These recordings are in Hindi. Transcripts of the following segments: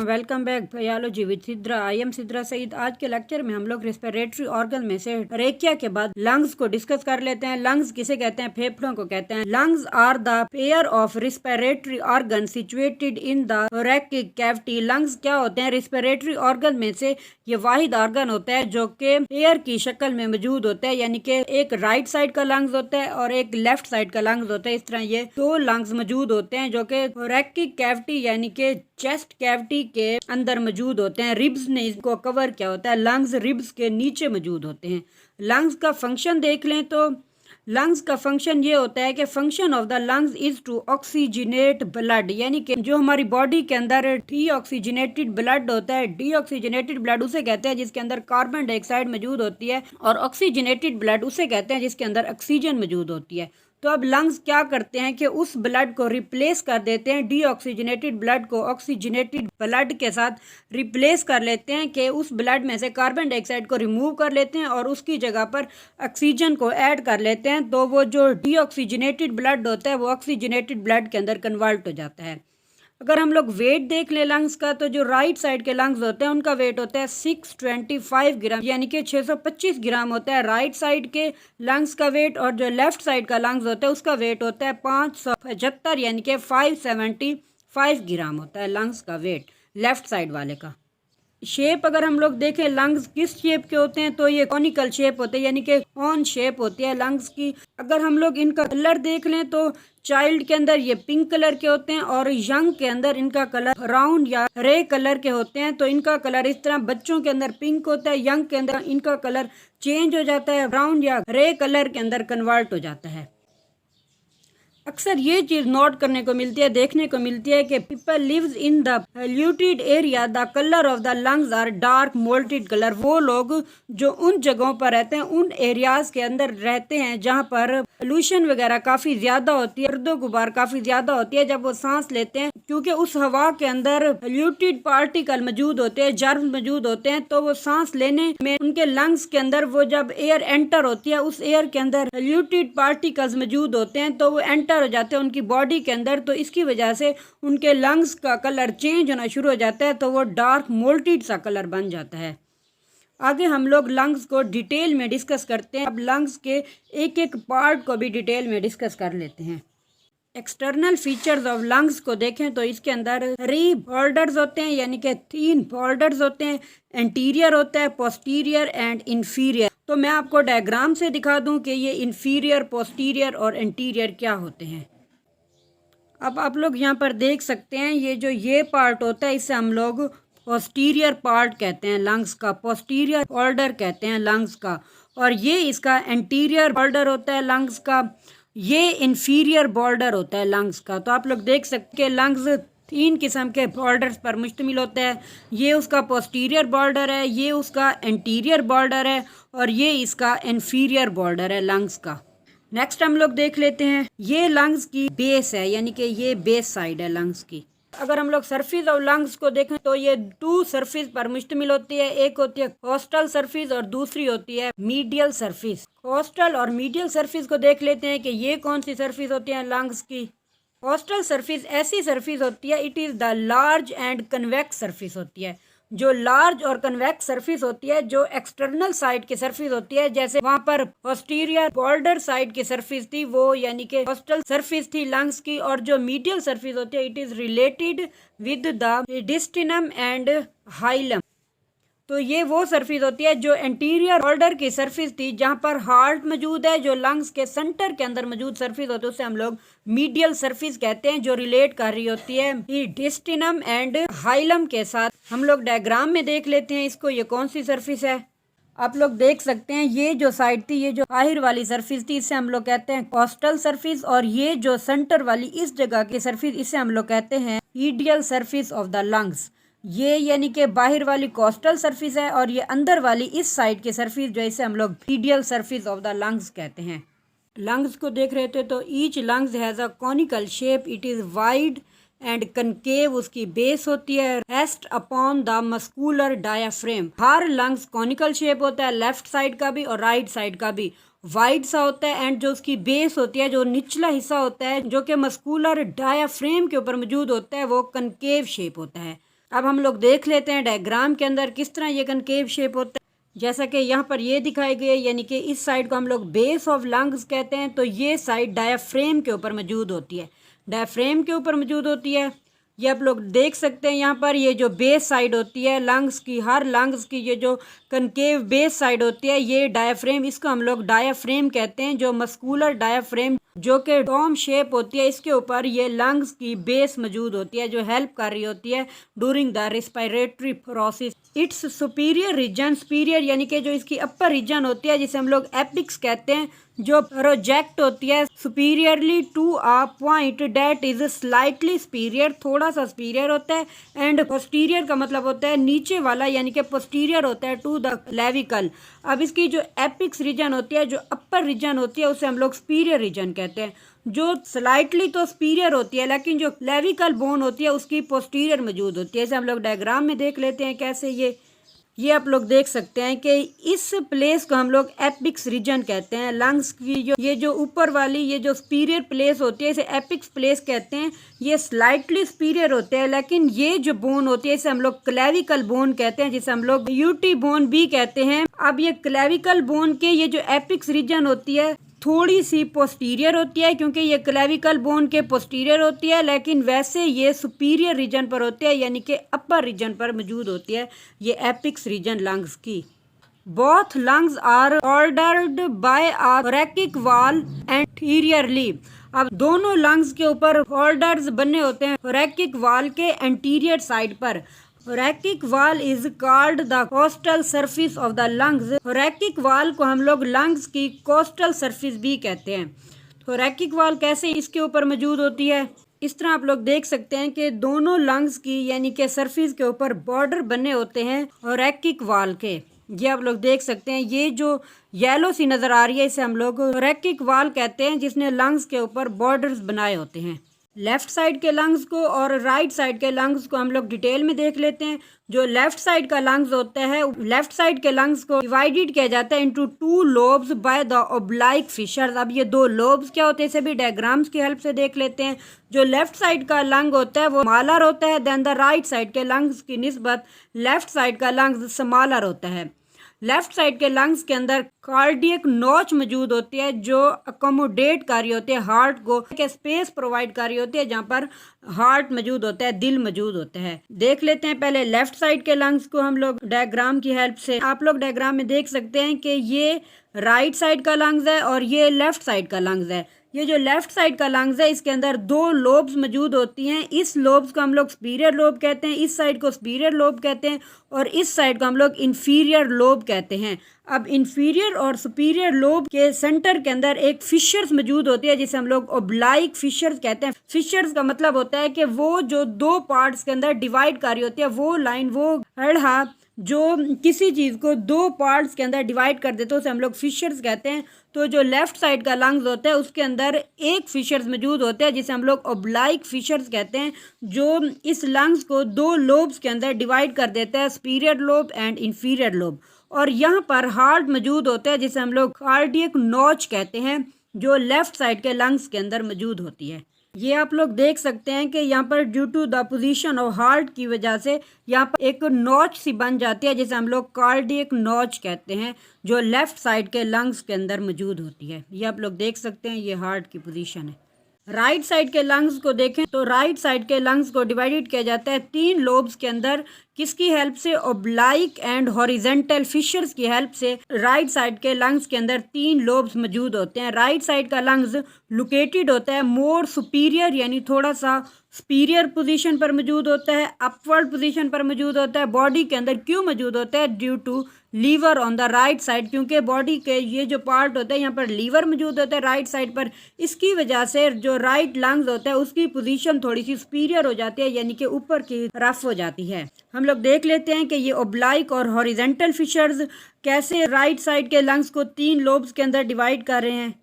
Welcome back biology with Sidra. I am Sidra Saeed. आज के लेक्चर में हम लोग रेस्पिरेटरी ऑर्गन में से ट्रेकिया के बाद लंग्स को डिस्कस कर लेते हैं। लंग्स किसे कहते हैं? फेफड़ों को कहते हैं। Lungs are the pair of respiratory organ situated in the thoracic cavity. Lungs क्या होते हैं? रेस्पिरेटरी ऑर्गन में से ये वाहिद ऑर्गन होता है जो कि पेयर की शक्ल में मौजूद होता है, यानी कि एक राइट साइड का लंग्स होता है और एक लेफ्ट साइड का लंग्स होता है। इस तरह ये दो लंग्स मौजूद होते हैं जो कि थोरैकिक कैविटी यानी कि चेस्ट कैविटी के अंदर मौजूद होते हैं। रिब्स ने इसको कवर किया होता है। लंग्स रिब्स के नीचे मौजूद होते हैं। लंग्स का फंक्शन देख लें तो लंग्स का फंक्शन ये होता है कि function of the lungs is to oxygenate blood, यानी कि जो हमारी बॉडी के अंदर डीऑक्सीजनेटेड ब्लड होता है, डीऑक्सीजनेटेड ब्लड उसे कहते हैं जिसके अंदर कार्बन डाइऑक्साइड मौजूद होती है, और ऑक्सीजनेटेड ब्लड उसे कहते हैं जिसके अंदर ऑक्सीजन मौजूद होती है। तो अब लंग्स क्या करते हैं कि उस ब्लड को रिप्लेस कर देते हैं, डीऑक्सीजनेटेड ब्लड को ऑक्सीजनेटेड ब्लड के साथ रिप्लेस कर लेते हैं कि उस ब्लड में से कार्बन डाइऑक्साइड को रिमूव कर लेते हैं और उसकी जगह पर ऑक्सीजन को ऐड कर लेते हैं। तो वो जो डीऑक्सीजनेटेड ब्लड होता है वो ऑक्सीजनेटेड ब्लड के अंदर कन्वर्ट हो जाता है। अगर हम लोग वेट देख ले लंग्स का, तो जो राइट साइड के लंग्स होते हैं उनका वेट होता है 625 ग्राम, यानी कि 625 ग्राम होता है राइट साइड के लंग्स का वेट, और जो लेफ्ट साइड का लंग्स होता है उसका वेट होता है 575 यानी कि 575 ग्राम होता है लंग्स का वेट लेफ्ट साइड वाले का। शेप अगर हम लोग देखें लंग्स किस शेप के होते हैं, तो ये कॉनिकल शेप होते हैं, यानी कि कॉन शेप होती है लंग्स की। अगर हम लोग इनका कलर देख लें तो चाइल्ड के अंदर ये पिंक कलर के होते हैं और यंग के अंदर इनका कलर ब्राउन या ग्रे कलर के होते हैं। तो इनका कलर इस तरह बच्चों के अंदर पिंक होता है, यंग के अंदर इनका कलर चेंज हो जाता है, ब्राउन या ग्रे कलर के अंदर कन्वर्ट हो जाता है। अक्सर ये चीज नोट करने को मिलती है, देखने को मिलती है कि people lives in the polluted area the colour of the lungs are dark mottled colour. वो लोग जो उन जगहों पर रहते हैं, उन एरियाज के अंदर रहते हैं जहाँ पर पोल्यूशन वगैरह काफी ज्यादा होती है, गर्दो गुबार काफी ज्यादा होती है, जब वो सांस लेते हैं, क्योंकि उस हवा के अंदर पोल्यूटेड पार्टिकल मौजूद होते हैं, जर्म मौजूद होते हैं, तो वो सांस लेने में उनके लंग्स के अंदर वो जब एयर एंटर होती है, उस एयर के अंदर पोल्यूटेड पार्टिकल्स मौजूद होते हैं, तो वो एंटर हो जाते हैं उनकी बॉडी के अंदर। तो इसकी वजह से उनके लंग्स का कलर चेंज होना शुरू हो जाता है, तो वो डार्क मोल्टेड सा कलर बन जाता है। आगे हम लोग लंग्स को डिटेल में डिस्कस करते हैं। अब लंग्स के एक एक पार्ट को भी डिटेल में डिस्कस कर लेते हैं। एक्सटर्नल फीचर्स ऑफ लंग्स को देखें तो इसके अंदर 3 बॉर्डर्स होते हैं, यानी कि 3 बॉर्डर्स होते हैं। एंटीरियर होता है, पोस्टीरियर एंड इंफीरियर। तो मैं आपको डायग्राम से दिखा दूं कि ये इंफीरियर, पोस्टीरियर और एंटीरियर क्या होते हैं। अब आप लोग यहाँ पर देख सकते हैं, ये पार्ट होता है इसे हम लोग पोस्टीरियर पार्ट कहते हैं लंग्स का, पोस्टीरियर बॉर्डर कहते हैं लंग्स का, और ये इसका एंटीरियर बॉर्डर होता है लंग्स का, ये इंफीरियर बॉर्डर होता है लंग्स का। तो आप लोग देख सकते हैं लंग्स 3 किस्म के बॉर्डर्स पर मुश्तमिल होता है। ये उसका पोस्टीरियर बॉर्डर है, ये उसका एंटीरियर बॉर्डर है, और ये इसका इंफीरियर बॉर्डर है लंग्स का। नेक्स्ट हम लोग देख लेते हैं, ये लंग्स की बेस है, यानी कि ये बेस साइड है लंग्स की। अगर हम लोग सरफेस ऑफ लंग्स को देखें तो ये 2 सरफेस पर मुश्तमिल होती है। एक होती है कोस्टल सरफेस और दूसरी होती है मीडियल सरफेस। कोस्टल और मीडियल सरफेस को देख लेते हैं कि ये कौन सी सरफेस होती है लंग्स की। कोस्टल सरफेस ऐसी सरफेस होती है, it is the large and convex surface होती है। जो लार्ज और कन्वेक्स सरफेस होती है, जो एक्सटर्नल साइड की सरफेस होती है, जैसे वहाँ पर पोस्टीरियर बॉर्डर साइड की सरफेस थी वो, यानी कि कोस्टल सरफेस थी लंग्स की, और जो मीडियल सरफेस होती है it is related with the mediastinum and hilum. तो ये वो सरफेस होती है जो एंटीरियर बॉर्डर की सरफेस थी, जहाँ पर हार्ट मौजूद है, जो लंग्स के सेंटर के अंदर मौजूद सरफेस होती है उसे हम लोग मीडियल सरफेस कहते हैं, जो रिलेट कर रही होती है डिस्टिनम एंड हाइलम के साथ। हम लोग डायग्राम में देख लेते हैं इसको, ये कौन सी सरफेस है। आप लोग देख सकते हैं ये जो साइड थी, ये जो बाहर वाली सरफेस थी, इसे हम लोग कहते हैं कोस्टल सरफेस, और ये जो सेंटर वाली इस जगह की सरफेस, इसे हम लोग कहते हैं medial surface of the lungs. ये यानी कि बाहर वाली कोस्टल सरफेस है, और ये अंदर वाली इस साइड की सरफेस जो इसे हम लोग medial surface of the lungs कहते हैं। लंग्स को देख रहे थे तो each lungs has a conical shape, it is wide and concave, उसकी बेस होती है, rest upon the muscular diaphragm. हर लंग्स कॉनिकल शेप होता है, लेफ्ट साइड का भी और राइट साइड का भी वाइड सा होता है, एंड जो उसकी बेस होती है, जो निचला हिस्सा होता है, जो कि मस्कुलर डायाफ्रेम के ऊपर मौजूद होता है, वो कनकेव शेप होता है। अब हम लोग देख लेते हैं डायग्राम के अंदर किस तरह ये कनकेव शेप होता है। जैसा कि यहाँ पर ये दिखाई गई है, यानी कि इस साइड को हम लोग बेस ऑफ लंग्स कहते हैं। तो ये साइड डायाफ्रेम के ऊपर मौजूद होती है, डायाफ्रेम के ऊपर मौजूद होती है। ये आप लोग देख सकते हैं यहाँ पर ये जो बेस साइड होती है लंग्स की, हर लंग्स की ये जो कनकेव बेस साइड होती है ये डायाफ्रेम, इसको हम लोग डायाफ्रेम कहते हैं। जो मस्कुलर डायाफ्रेम जो कि डोम शेप होती है, इसके ऊपर ये लंग्स की बेस मौजूद होती है जो हेल्प कर रही होती है during the respiratory process. It's superior region, superior यानी कि जो इसकी अपर रीजन होती है जिसे हम लोग एपिक्स कहते हैं, जो प्रोजेक्ट होती है superiorly to a point that is slightly superior, थोड़ा सा सुपीरियर होता है। एंड पोस्टीरियर का मतलब होता है नीचे वाला, यानी कि पोस्टीरियर होता है टू द क्लेविकल। अब इसकी जो एपिक्स रीजन होती है, जो अपर रीजन होती है, उसे हम लोग सुपीरियर रीजन कहते हैं। जो स्लाइटली तो सुपीरियर होती है, लेकिन जो क्लेविकल बोन होती है उसकी पोस्टीरियर मौजूद होती है। इसे हम लोग डायग्राम में देख लेते हैं कैसे। ये आप लोग देख सकते हैं कि इस प्लेस को हम लोग एपिक्स रीजन कहते हैं। लंग्स की जो ऊपर वाली ये जो सुपीरियर प्लेस होती है इसे एपिक्स प्लेस कहते हैं। ये स्लाइटली सुपीरियर होते हैं, लेकिन ये जो बोन होती है इसे हम लोग क्लेविकल बोन कहते हैं, जिसे हम लोग यूटी बोन भी कहते हैं। अब ये क्लेविकल बोन के ये जो एपिक्स रीजन होती है थोड़ी सी पोस्टीरियर होती है, क्योंकि ये क्लेविकल बोन के पोस्टीरियर होती है, लेकिन वैसे ये सुपीरियर रीजन पर होती है, यानी कि अपर रीजन पर मौजूद होती है ये एपिक्स रीजन लंग्स की। Both lungs are ordered by a thoracic wall anteriorly. अब दोनों लंग्स के ऊपर होल्डर्स बने होते हैं thoracic वॉल के एंटीरियर साइड पर। thoracic wall is called the costal surface of the lungs। thoracic wall को हम लोग लंग्स की कोस्टल सरफेस भी कहते हैं। thoracic wall कैसे इसके ऊपर मौजूद होती है, इस तरह आप लोग देख सकते हैं कि दोनों लंग्स की यानी कि सरफेस के ऊपर बॉर्डर बने होते हैं thoracic wall के। ये आप लोग देख सकते हैं, ये जो येलो सी नज़र आ रही है इसे हम लोग thoracic wall कहते हैं, जिसने लंग्स के ऊपर बॉर्डर्स बनाए होते हैं। लेफ्ट साइड के लंग्स को और राइट साइड के लंग्स को हम लोग डिटेल में देख लेते हैं। जो लेफ्ट साइड का लंग्स होता है, लेफ्ट साइड के लंग्स को डिवाइडेड किया जाता है into 2 lobes by the oblique fissures. अब ये 2 लोब्स क्या होते हैं इसे भी डायग्राम्स की हेल्प से देख लेते हैं। जो लेफ्ट साइड का लंग होता है वो स्मॉलर होता है देन द राइट साइड के लंग्स की निस्बत लेफ्ट साइड का लंग्स स्मॉलर होता है। लेफ्ट साइड के लंग्स के अंदर कार्डियक नॉच मौजूद होती है जो अकोमोडेट कर रही होती है हार्ट को, के स्पेस प्रोवाइड कर रही होती है जहाँ पर हार्ट मौजूद होता है, दिल मौजूद होता है। देख लेते हैं पहले लेफ्ट साइड के लंग्स को हम लोग डायग्राम की हेल्प से। आप लोग डायग्राम में देख सकते हैं कि ये राइट साइड का लंग्स है और ये लेफ्ट साइड का लंग्स है। ये जो लेफ्ट साइड का लंग्स है इसके अंदर 2 लोब्स मौजूद होती हैं। इस लोब्स को हम लोग सुपीरियर लोब कहते हैं, इस साइड को सुपीरियर लोब कहते हैं, और इस साइड को हम लोग इन्फीरियर लोब कहते हैं। अब इन्फीरियर और सुपीरियर लोब के सेंटर के अंदर एक फिशर्स मौजूद होती है जिसे हम लोग ओब्लाइक फिशर्स कहते हैं। फिशर्स का मतलब होता है कि वो जो 2 पार्ट्स के अंदर डिवाइड कर रही होती है, वो लाइन, वो हड़हा जो किसी चीज़ को 2 पार्ट्स के अंदर डिवाइड कर देते हैं उसे हम लोग फिशर्स कहते हैं। तो जो लेफ्ट साइड का लंग्स होता है उसके अंदर एक फिशर्स मौजूद होते हैं जिसे हम लोग ओब्लाइक फिशर्स कहते हैं, जो इस लंग्स को 2 लोब्स के अंदर डिवाइड कर देता है, superior lobe and inferior lobe. और यहाँ पर हार्ट मौजूद होता है जिसे हम लोग कार्डियक नॉच कहते हैं, जो लेफ्ट साइड के लंग्स के अंदर मौजूद होती है। ये आप लोग देख सकते हैं कि यहाँ पर due to the position of heart की वजह से यहाँ पर एक नॉच सी बन जाती है जिसे हम लोग कार्डियक नॉच कहते हैं, जो लेफ्ट साइड के लंग्स के अंदर मौजूद होती है। ये आप लोग देख सकते हैं, ये हार्ट की पोजीशन है। राइट साइड के लंग्स को देखें तो राइट साइड के लंग्स को डिवाइडेड किया जाता है 3 लोब्स के अंदर। किसकी हेल्प से? ओब्लाइक एंड हॉरिजेंटल फिशर्स की हेल्प से राइट साइड के लंग्स के अंदर 3 लोब्स मौजूद होते हैं। राइट साइड का लंग्स लोकेटेड होता है मोर सुपीरियर, यानी थोड़ा सा सुपीरियर पोजीशन पर मौजूद होता है, अपवर्ड पोजीशन पर मौजूद होता है। बॉडी के अंदर क्यों मौजूद होता है? Due to liver on the right side, क्योंकि बॉडी के ये जो पार्ट होता है यहाँ पर लीवर मौजूद होता है राइट साइड पर। इसकी वजह से जो राइट लंग्स होता है उसकी पोजीशन थोड़ी सी सुपीरियर हो जाती है, यानी कि ऊपर की तरफ हो जाती है। हम लोग देख लेते हैं कि ये ओब्लाइक और हॉरिजेंटल फिशर्स कैसे राइट साइड के लंग्स को 3 लोब्स के अंदर डिवाइड कर रहे हैं।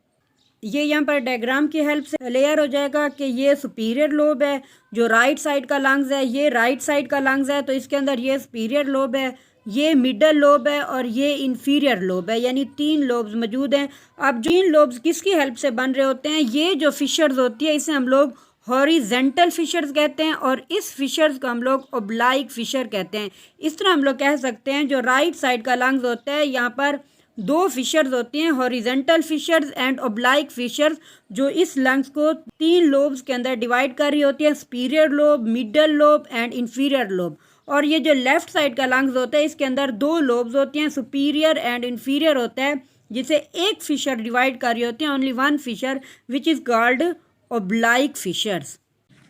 ये यहाँ पर डायग्राम की हेल्प से क्लियर हो जाएगा कि ये सुपीरियर लोब है, जो राइट साइड का लंग्स है, ये राइट साइड का लंग्स है, तो इसके अंदर ये सुपीरियर लोब है, ये मिडल लोब है और ये इन्फीरियर लोब है, यानी 3 लोब्स मौजूद हैं। अब जो इन लोब्स किसकी हेल्प से बन रहे होते हैं? ये जो फिशर्स होती है इसे हम लोग हॉरिजेंटल फिशर्स कहते हैं और इस फिशर्स को हम लोग ओब्लाइक फिशर कहते हैं। इस तरह हम लोग कह सकते हैं जो राइट साइड का लंग्स होता है यहाँ पर दो फिशर्स होती हैं, हॉरिजेंटल फिशर्स एंड ओब्लाइक फिशर्स, जो इस लंग्स को तीन लोब्स के अंदर डिवाइड कर रही होती है, superior lobe, middle lobe and inferior lobe. और ये जो लेफ्ट साइड का लंग्स होता है इसके अंदर दो लोब्स होती हैं, सुपीरियर एंड इंफीरियर होता है, जिसे एक फिशर डिवाइड कर रही होती है, only one fissure which is called oblique fissures.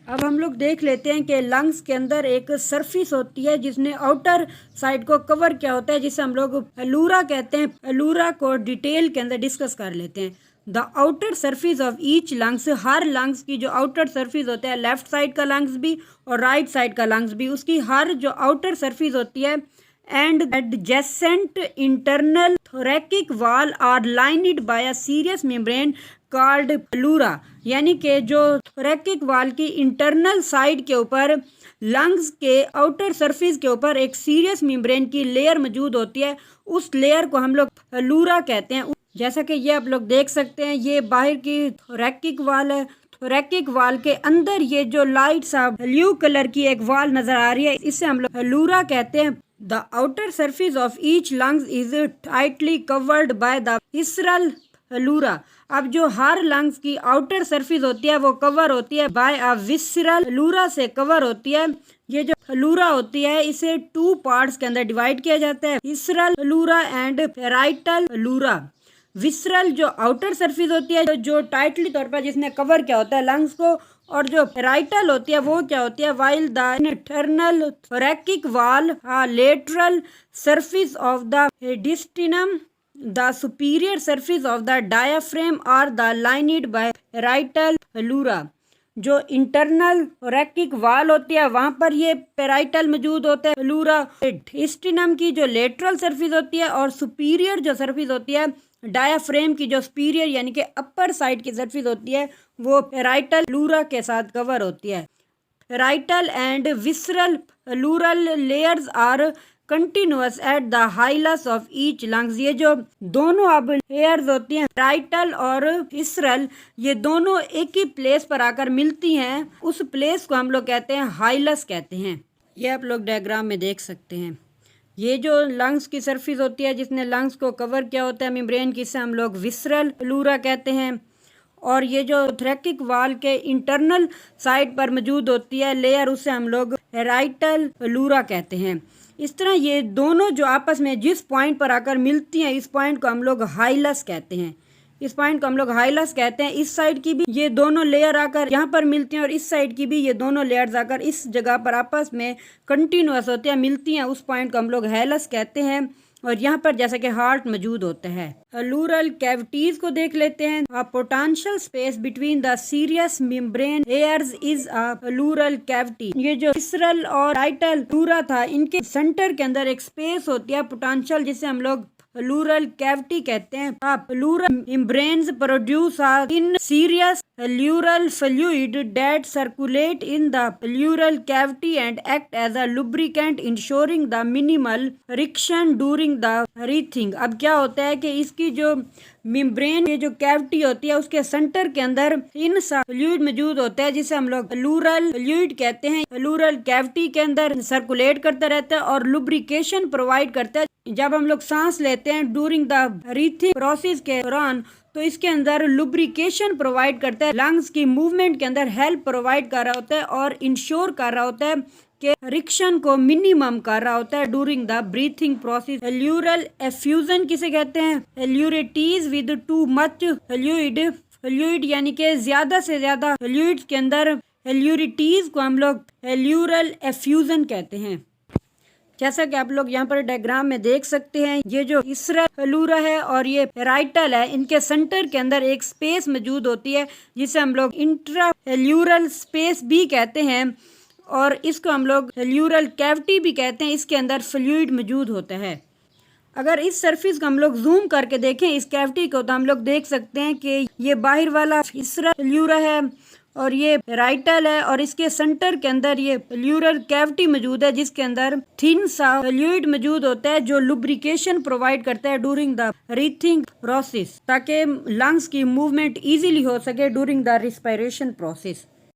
अब हम लोग देख लेते हैं कि लंग्स के अंदर एक सरफेस होती है जिसने आउटर साइड को कवर किया होता है, जिसे हम लोग प्लूरा कहते हैं। प्लूरा को डिटेल के अंदर डिस्कस कर लेते हैं। The outer surface of each lungs, her lungs की जो आउटर सरफेस होता है, लेफ्ट साइड का लंग्स भी और राइट साइड का लंग्स भी, उसकी हर जो आउटर सरफेस होती है and adjacent internal thoracic wall are lined by a serous membrane called pleura. यानी कि जो थोरैकिक वॉल की इंटरनल साइड के ऊपर लंग्स के आउटर सरफेस के ऊपर एक सीरियस मेम्ब्रेन की लेयर मौजूद होती है, उस लेयर को हम लोग प्लूरा कहते हैं। जैसा कि ये आप लोग देख सकते हैं, ये बाहर की थोरैकिक वॉल है। थोरैकिक वॉल के अंदर ये जो लाइट सा ब्लू कलर की एक वॉल नजर आ रही है, इससे हम लोग प्लूरा कहते हैं। The outer surface of each lungs is tightly covered by the visceral pleura. अब जो हर लंग्स की आउटर सरफेस होती है वो कवर होती है बाय अ विसरल प्लूरा से कवर होती है। ये जो प्लूरा होती है इसे टू पार्ट्स के अंदर डिवाइड किया जाता है, visceral pleura and parietal pleura. Visceral जो आउटर सरफेस होती है जो टाइटली तौर पर जिसने कवर किया होता है लंग्स को, और जो पैराइटल होती है वो क्या होती है, while the internal thoracic wall lateral surface of the mediastinum, the superior surface of the diaphragm are the lined by parietal pleura. जो इंटरनल थोरैकिक वॉल होती है वहां पर ये पैराइटल मौजूद होता है प्लूरा। मेडिस्टिनम की जो लेटरल सरफेस होती है और सुपीरियर जो सरफेस होती है डायाफ्रेम की जो सुपीरियर यानी कि अपर साइड की सरफेस होती है वो पैराइटल प्लूरा के साथ कवर होती है। Parietal and visceral pleural layers are continuous at the hilus of each lungs. ये जो दोनों अब लेयर्स होती हैं पैराइटल और विसरल, ये दोनों एक ही प्लेस पर आकर मिलती हैं, उस प्लेस को हम लोग कहते हैं हाइलस कहते हैं। ये आप लोग डायग्राम में देख सकते हैं। ये जो लंग्स की सरफेस होती है जिसने लंग्स को कवर किया होता है मेम्ब्रेन की, इसे हम लोग विसरल प्लूरा कहते हैं। और ये जो थोरैकिक वॉल के इंटरनल साइड पर मौजूद होती है लेयर, उसे हम लोग पैराइटल प्लूरा कहते हैं। इस तरह ये दोनों जो आपस में जिस पॉइंट पर आकर मिलती हैं, इस पॉइंट को हम लोग हाइलस कहते हैं। इस पॉइंट को हम लोग हाइलस कहते हैं। इस साइड की भी ये दोनों लेयर आकर यहाँ पर मिलती हैं और इस साइड की भी ये दोनों लेयर्स आकर इस जगह पर आपस में कंटिन्यूअस होती हैं, मिलती हैं, उस पॉइंट को हम लोग हाइलस कहते हैं। और यहाँ पर जैसे कि हार्ट मौजूद होता है। प्लूरल कैविटीज को देख लेते हैं। A potential space between the serious membrane layers is a pleural cavity. ये जो विसरल और पैराइटल प्लूरा था, इनके सेंटर के अंदर एक स्पेस होती है पोटेंशियल, जिसे हम लोग प्लूरल कैविटी कहते हैं। Pleural membranes produce in serious pleural fluid that circulate in the pleural cavity and act as a lubricant ensuring the minimal friction during the breathing। अब क्या होता है कि इसकी जो मेम्ब्रेन ये जो कैविटी होती है उसके सेंटर के अंदर इन सा फ्लूइड मौजूद होता है, जिसे हम लोग प्लूरल फ्लूइड कहते हैं। प्लूरल कैविटी के अंदर सर्कुलेट करता रहता है और लुब्रिकेशन प्रोवाइड करता है। जब हम लोग सांस लेते हैं ड्यूरिंग द ब्रीथिंग प्रोसेस के दौरान, तो इसके अंदर लुब्रिकेशन प्रोवाइड करता है, लंग्स की मूवमेंट के अंदर हेल्प प्रोवाइड कर रहा होता है और इंश्योर कर रहा होता है कि फ्रिक्शन को मिनिमम कर रहा होता है during the breathing process. Pleural effusion किसे कहते हैं? Pleuritis with too much fluid यानी कि ज्यादा से ज्यादा फ्लूइड्स के अंदर प्लूरिटीज को हम लोग प्लूरल एफ्यूजन कहते हैं। जैसा कि आप लोग यहाँ पर डायग्राम में देख सकते हैं, ये जो विसरल प्लूरा है और ये पैराइटल है, इनके सेंटर के अंदर एक स्पेस मौजूद होती है जिसे हम लोग इंट्राप्लूरल स्पेस भी कहते हैं और इसको हम लोग प्लूरल कैविटी भी कहते हैं। इसके अंदर फ्लूइड मौजूद होता है। अगर इस सरफेस को हम लोग जूम करके देखें इस कैविटी को, तो हम लोग देख सकते हैं कि ये बाहर वाला विसरल प्लूरा है और ये पैराइटल है और इसके सेंटर के अंदर ये प्लूरल कैविटी मौजूद है, जिसके अंदर थिन सा फ्लूइड मौजूद होता है जो लुब्रिकेशन प्रोवाइड करता है ड्यूरिंग द ब्रीथिंग प्रोसेस, ताकि लंग्स की मूवमेंट इजीली हो सके ड्यूरिंग द रिस्पिरेशन प्रोसेस।